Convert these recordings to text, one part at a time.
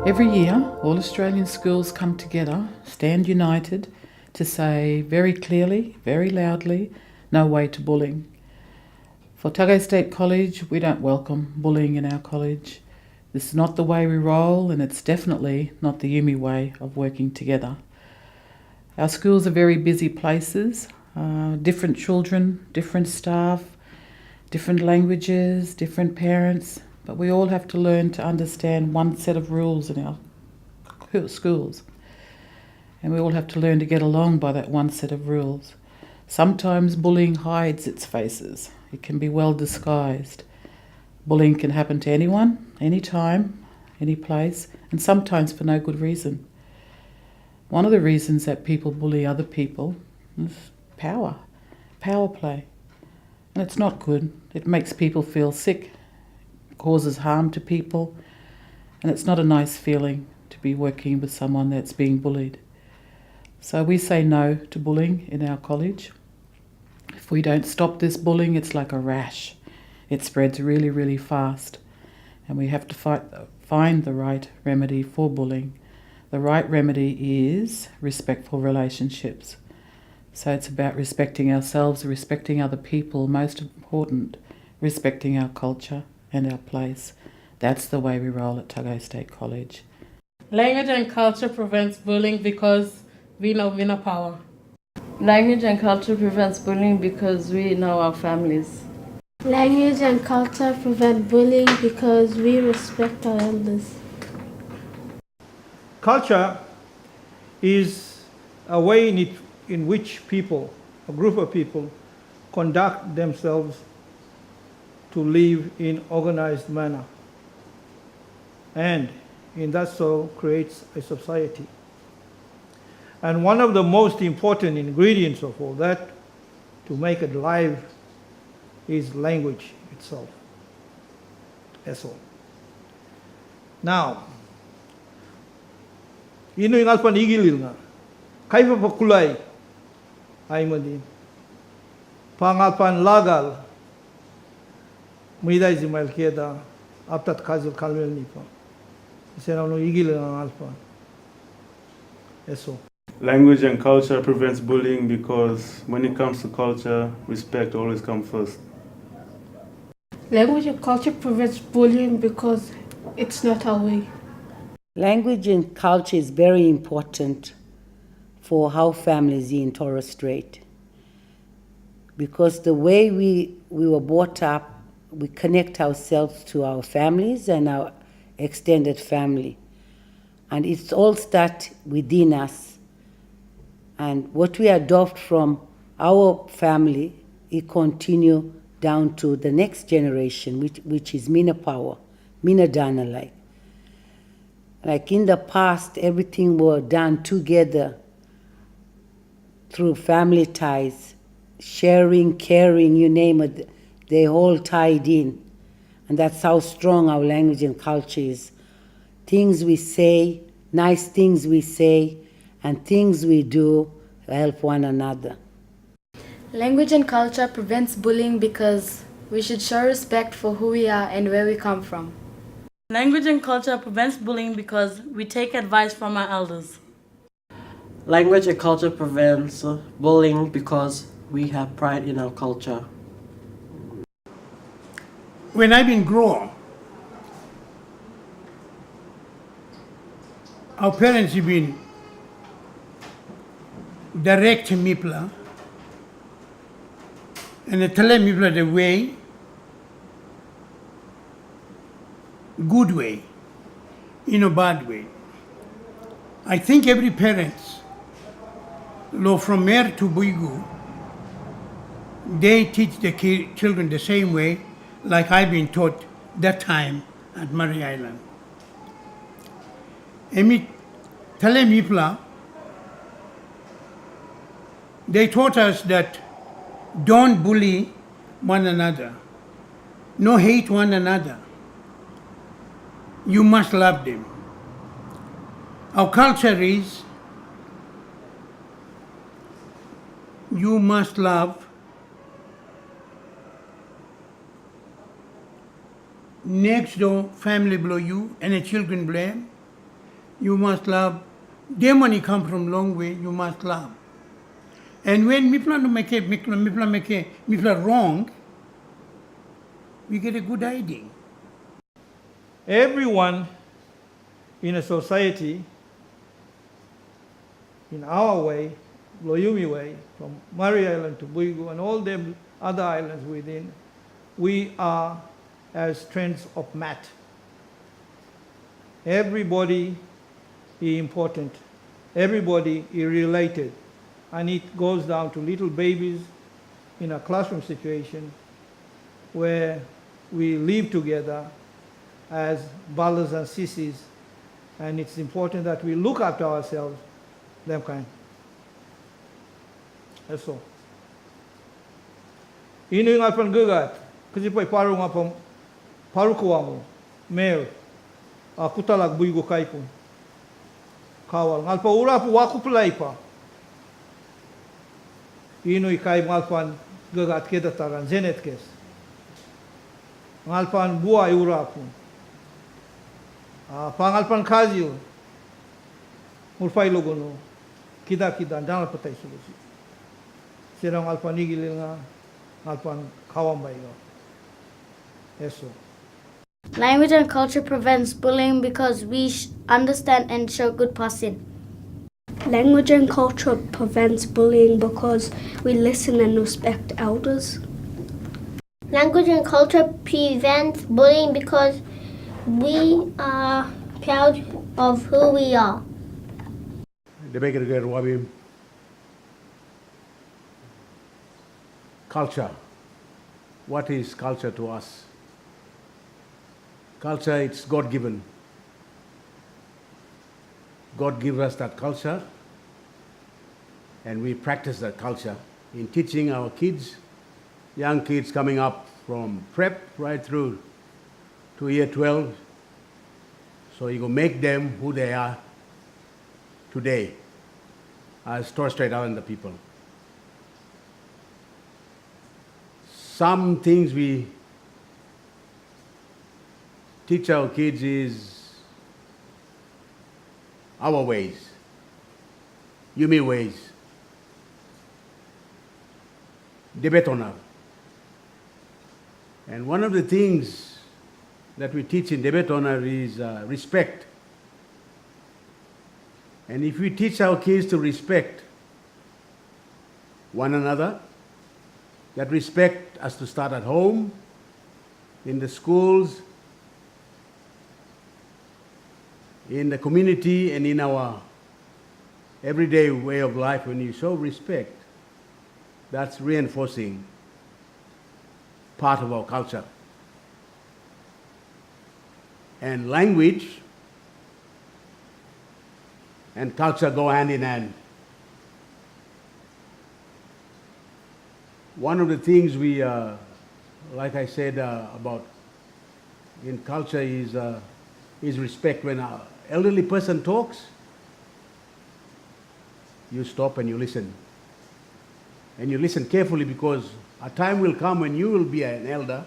Every year, all Australian schools come together, stand united, to say very clearly, very loudly, no way to bullying. For Tagai State College, we don't welcome bullying in our college. This is not the way we roll, and it's definitely not the Yumi way of working together. Our schools are very busy places, different children, different staff, different languages, different parents, but we all have to learn to understand one set of rules in our schools. And we all have to learn to get along by that one set of rules. Sometimes bullying hides its faces. It can be well disguised. Bullying can happen to anyone, anytime, any place, and sometimes for no good reason. One of the reasons that people bully other people is power play. And it's not good. It makes people feel sick, causes harm to people, and it's not a nice feeling to be working with someone that's being bullied. So we say no to bullying in our college. If we don't stop this bullying, it's like a rash. It spreads really, really fast. And we have to find the right remedy for bullying. The right remedy is respectful relationships. So it's about respecting ourselves, respecting other people, most important, respecting our culture and our place. That's the way we roll at Tagai State College. Language and culture prevents bullying because we know power. Language and culture prevents bullying because we know our families. Language and culture prevent bullying because we respect our elders. Culture is a way in which people, a group of people, conduct themselves to live in organized manner, and in that so creates a society. And one of the most important ingredients of all that to make it live is language itself. That's all. Now, ino yung alpan igilil nga, kaifa pa kulay ay madin. Pangalpan lagal, miday si Malkeda, aptat kazil kalmel nipa. Isa na igilil ang alpan. Eso. Language and culture prevents bullying because when it comes to culture, respect always comes first. Language and culture prevents bullying because it's not our way. Language and culture is very important for how families are in Torres Strait. Because the way we were brought up, we connect ourselves to our families and our extended family. And it's all start within us. And what we adopt from our family, it continue down to the next generation, which is Mina power, Mina Dana like in the past, everything was done together through family ties, sharing, caring, you name it, they all tied in. And that's how strong our language and culture is. Things we say, nice things we say, and things we do to help one another. Language and culture prevents bullying because we should show respect for who we are and where we come from. Language and culture prevents bullying because we take advice from our elders. Language and culture prevents bullying because we have pride in our culture. When I've been growing, our parents have been direct mipla and tell mipla the way, good way, in a bad way. I think every parent, from Mer to Buigu, they teach the children the same way like I've been taught that time at Murray Island. Emi tale mipla, they taught us that don't bully one another, no hate one another. You must love them. Our culture is you must love next door family below you and the children blame. you must love. Their money come from long way, you must love. And when mipla wrong, we get a good idea. Everyone in a society, in our way, Loyumi way, from Murray Island to Buigu and all them other islands within, we are as strands of mat. Everybody is important. Everybody is related. And it goes down to little babies in a classroom situation where we live together as brothers and sisters, and it's important that we look after ourselves, them kind. That's all. Inu ngalpan gugat, kasi po'y paru nga pang paru kuwa mo, male, kutalag buigo kay po. Kawal, ngalpa ura po waku play pa. Inu ikay ngalpan gugat kedataran, zenet kes. Ngalpan buhay ura po. Pangalpan kazil, murpay logono, kita, dangal patay sulusi. Sirang alpan nigil nga, alpan kawambay nga. Eso. Language and culture prevents bullying because we understand and show good passing. Language and culture prevents bullying because we listen and respect elders. Language and culture prevents bullying because we are proud of who we are. Culture. What is culture to us? Culture, it's God-given. God gives us that culture, and we practice that culture in teaching our kids, young kids coming up from prep right through to year 12. So you go make them who they are today as Torres Strait Islander people. Some things we teach our kids is our ways, Yumi ways, Debetona. And one of the things that we teach in Debetona is respect. And if we teach our kids to respect one another, that respect has to start at home, in the schools, in the community, and in our everyday way of life. When you show respect, that's reinforcing part of our culture. And language and culture go hand in hand. One of the things we, like I said about in culture is respect. When an elderly person talks, you stop and you listen. And you listen carefully, because a time will come when you will be an elder,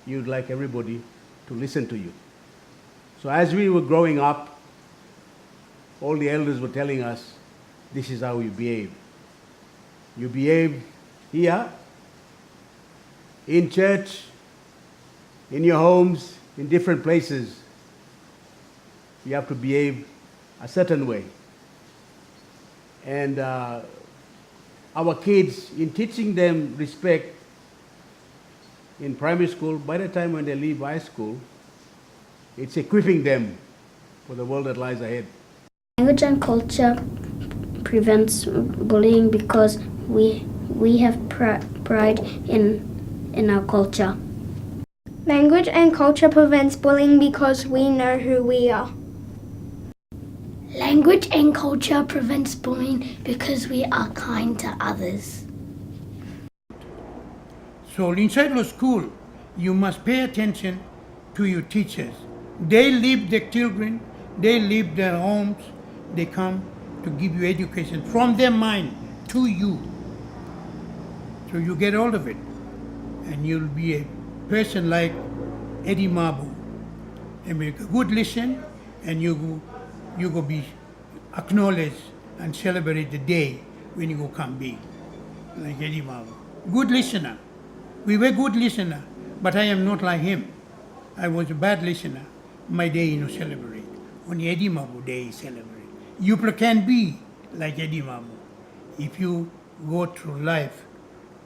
you'd like everybody to listen to you. So as we were growing up, all the elders were telling us, this is how you behave. You behave here, in church, in your homes, in different places. You have to behave a certain way. And our kids, in teaching them respect in primary school, by the time when they leave high school, it's equipping them for the world that lies ahead. Language and culture prevents bullying because we have pride in our culture. Language and culture prevents bullying because we know who we are. Language and culture prevents bullying because we are kind to others. So inside the school, you must pay attention to your teachers. They leave their children, they leave their homes, they come to give you education from their mind to you. So you get all of it. And you'll be a person like Eddie Mabu. And make a good listen, and you you go be acknowledged and celebrate the day when you go come big. Like Eddie Mabo. Good listener. We were good listener, but I am not like him. I was a bad listener. My day you know celebrate. Only Eddie Mabo day celebrate. You can be like Eddie Mabo. If you go through life,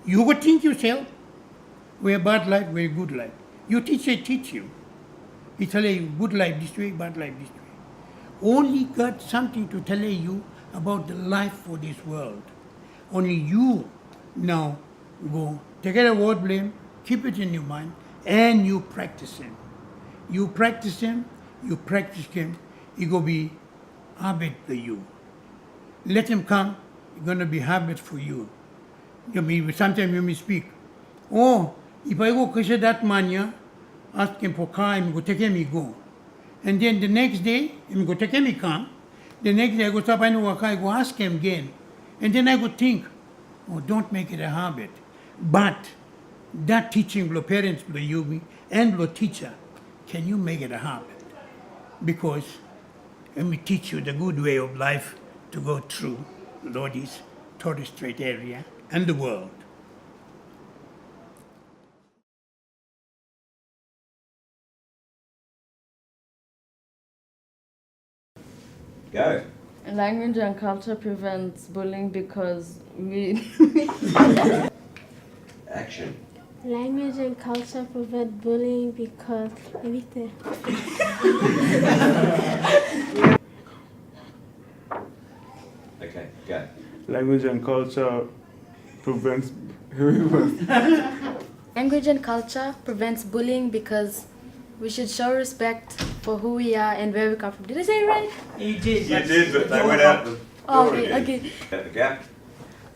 you go think yourself, we're bad life, we're good life. Your teacher teach you. He tell you good life this way, bad life this way. Only got something to tell you about the life for this world. Only you now go take a word blame, keep it in your mind, and you practice him. You practice him, you practice him, it go be habit for you. Let him come, it's gonna be habit for you. Sometimes you may speak. Oh, if I go kiss that man, yeah, ask him for car, I'm going to take him, he go. And then the next day, I'm going to take him, he come. The next day, I go stop, I know I go ask him again. And then I go think, oh, don't make it a habit. But that teaching blow parents, blow you, and blow teacher, can you make it a habit? Because let me teach you the good way of life to go through Lodi's Torres Strait area and the world. Go. Language and culture prevents bullying because we Action. Language and culture prevent bullying because everything. Okay, go. Language and culture prevents. Language and culture prevents bullying because we should show respect for who we are and where we come from. Did I say it right? You did, but they went out the Oh, door okay, again. okay. At the gap.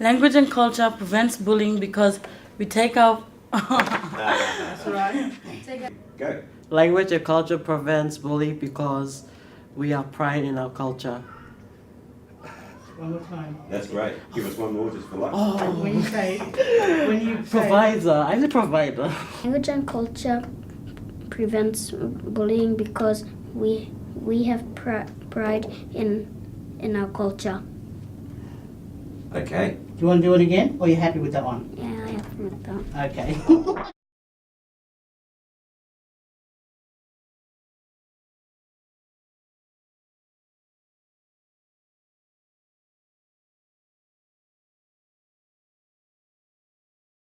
Language and culture prevents bullying because we take our That's right. Go. Language and culture prevents bullying because we have pride in our culture. One more time. That's great. Give us one more just for luck. When you say, Provider. I'm the provider. Language and culture prevents bullying because we have pride in our culture. Okay. Do you want to do it again, or are you happy with that one? Yeah, I have that. Okay.